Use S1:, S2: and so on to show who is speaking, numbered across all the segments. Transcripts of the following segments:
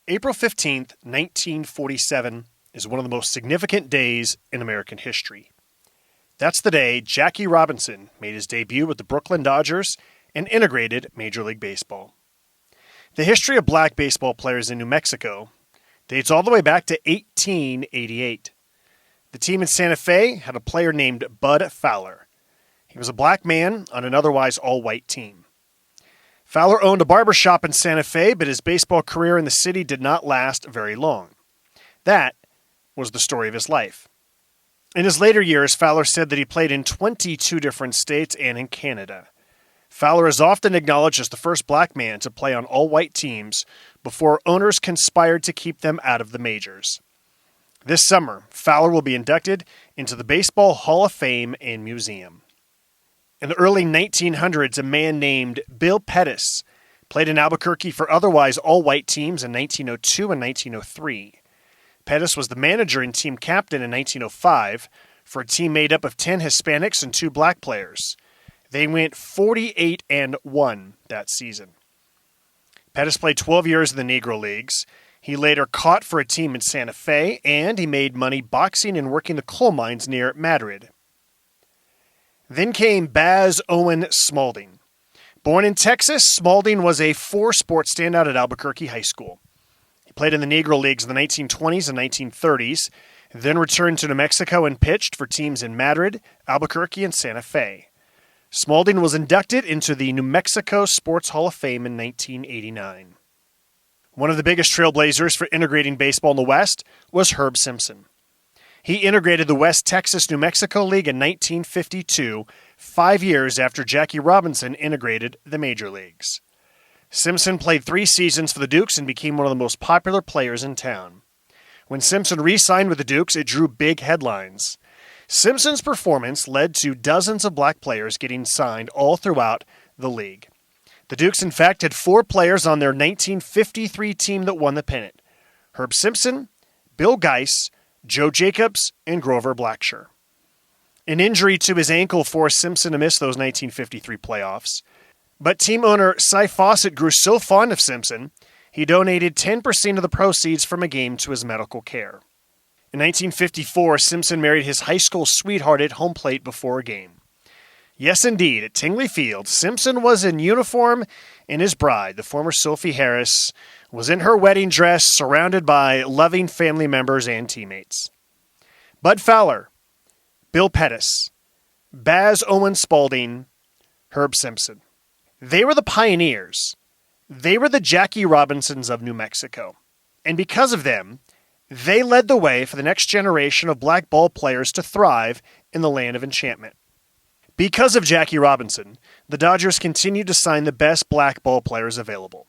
S1: April 15th, 1947 is one of the most significant days in American history. That's the day Jackie Robinson made his debut with the Brooklyn Dodgers and integrated Major League Baseball. The history of black baseball players in New Mexico dates all the way back to 1888. The team in Santa Fe had a player named Bud Fowler. He was a black man on an otherwise all-white team. Fowler owned a barbershop in Santa Fe, but his baseball career in the city did not last very long. That was the story of his life. In his later years, Fowler said that he played in 22 different states and in Canada. Fowler is often acknowledged as the first black man to play on all-white teams before owners conspired to keep them out of the majors. This summer, Fowler will be inducted into the Baseball Hall of Fame and Museum. In the early 1900s, a man named Bill Pettis played in Albuquerque for otherwise all-white teams in 1902 and 1903. Pettis was the manager and team captain in 1905 for a team made up of 10 Hispanics and 2 black players. They went 48-1 that season. Pettis played 12 years in the Negro Leagues. He later caught for a team in Santa Fe, and he made money boxing and working the coal mines near Madrid. Then came Baz Owen Spalding. Born in Texas, Spalding was a 4-sport standout at Albuquerque High School. He played in the Negro Leagues in the 1920s and 1930s, then returned to New Mexico and pitched for teams in Madrid, Albuquerque, and Santa Fe. Spalding was inducted into the New Mexico Sports Hall of Fame in 1989. One of the biggest trailblazers for integrating baseball in the West was Herb Simpson. He integrated the West Texas-New Mexico League in 1952, 5 years after Jackie Robinson integrated the major leagues. Simpson played 3 seasons for the Dukes and became one of the most popular players in town. When Simpson re-signed with the Dukes, it drew big headlines. Simpson's performance led to dozens of black players getting signed all throughout the league. The Dukes, in fact, had 4 players on their 1953 team that won the pennant: Herb Simpson, Bill Geis, Joe Jacobs, and Grover Blacksher. An injury to his ankle forced Simpson to miss those 1953 playoffs, but team owner Cy Fawcett grew so fond of Simpson, he donated 10% of the proceeds from a game to his medical care. In 1954, Simpson married his high school sweetheart at home plate before a game. Yes, indeed, at Tingley Field, Simpson was in uniform, and his bride, the former Sophie Harris, was in her wedding dress surrounded by loving family members and teammates. Bud Fowler, Bill Pettis, Baz Owen Spalding, Herb Simpson. They were the pioneers. They were the Jackie Robinsons of New Mexico. And because of them, they led the way for the next generation of black ball players to thrive in the land of enchantment. Because of Jackie Robinson, the Dodgers continued to sign the best black ball players available.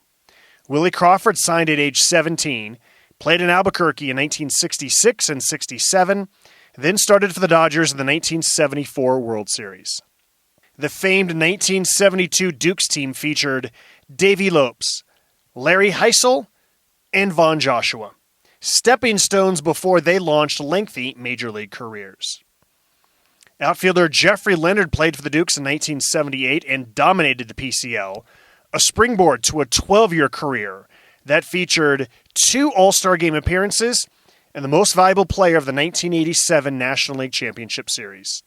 S1: Willie Crawford signed at age 17, played in Albuquerque in 1966 and 67, then started for the Dodgers in the 1974 World Series. The famed 1972 Dukes team featured Davey Lopes, Larry Heisel, and Von Joshua, stepping stones before they launched lengthy major league careers. Outfielder Jeffrey Leonard played for the Dukes in 1978 and dominated the PCL, a springboard to a 12-year career that featured 2 All-Star Game appearances and the most valuable player of the 1987 National League Championship Series.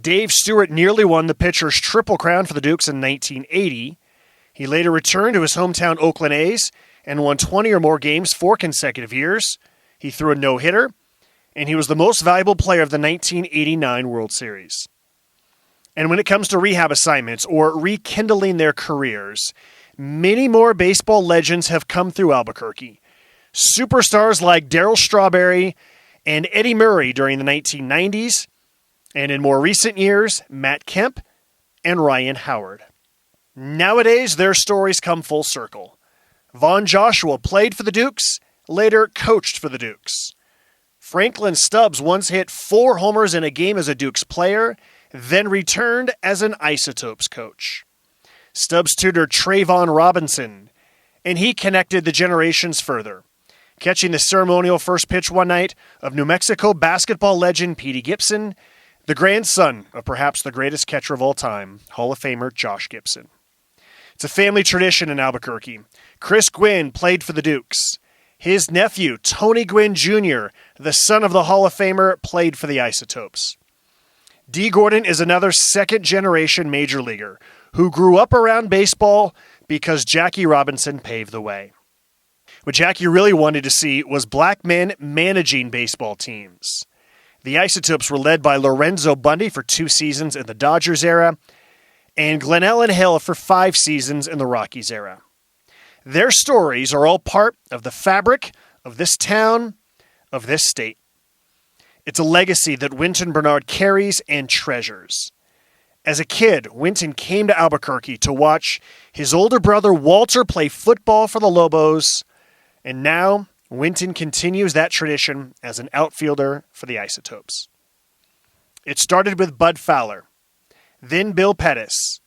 S1: Dave Stewart nearly won the pitcher's Triple Crown for the Dukes in 1980. He later returned to his hometown Oakland A's and won 20 or more games 4 consecutive years. He threw a no-hitter, and he was the most valuable player of the 1989 World Series. And when it comes to rehab assignments or rekindling their careers, many more baseball legends have come through Albuquerque. Superstars like Darryl Strawberry and Eddie Murray during the 1990s, and in more recent years, Matt Kemp and Ryan Howard. Nowadays, their stories come full circle. Von Joshua played for the Dukes, later coached for the Dukes. Franklin Stubbs once hit 4 homers in a game as a Dukes player, then returned as an Isotopes coach. Stubbs tutored Trayvon Robinson, and he connected the generations further, catching the ceremonial first pitch one night of New Mexico basketball legend Petey Gibson, the grandson of perhaps the greatest catcher of all time, Hall of Famer Josh Gibson. It's a family tradition in Albuquerque. Chris Gwynn played for the Dukes. His nephew, Tony Gwynn Jr., the son of the Hall of Famer, played for the Isotopes. Dee Gordon is another second-generation major leaguer who grew up around baseball because Jackie Robinson paved the way. What Jackie really wanted to see was black men managing baseball teams. The Isotopes were led by Lorenzo Bundy for 2 seasons in the Dodgers era and Glenallen Hill for 5 seasons in the Rockies era. Their stories are all part of the fabric of this town, of this state. It's a legacy that Wynton Bernard carries and treasures. As a kid, Wynton came to Albuquerque to watch his older brother Walter play football for the Lobos, and now Wynton continues that tradition as an outfielder for the Isotopes. It started with Bud Fowler, then Bill Pettis,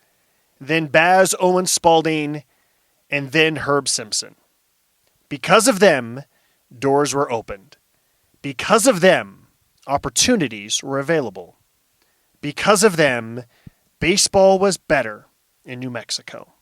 S1: then Baz Owen Spalding, and then Herb Simpson. Because of them, doors were opened. Because of them, opportunities were available. Because of them, baseball was better in New Mexico.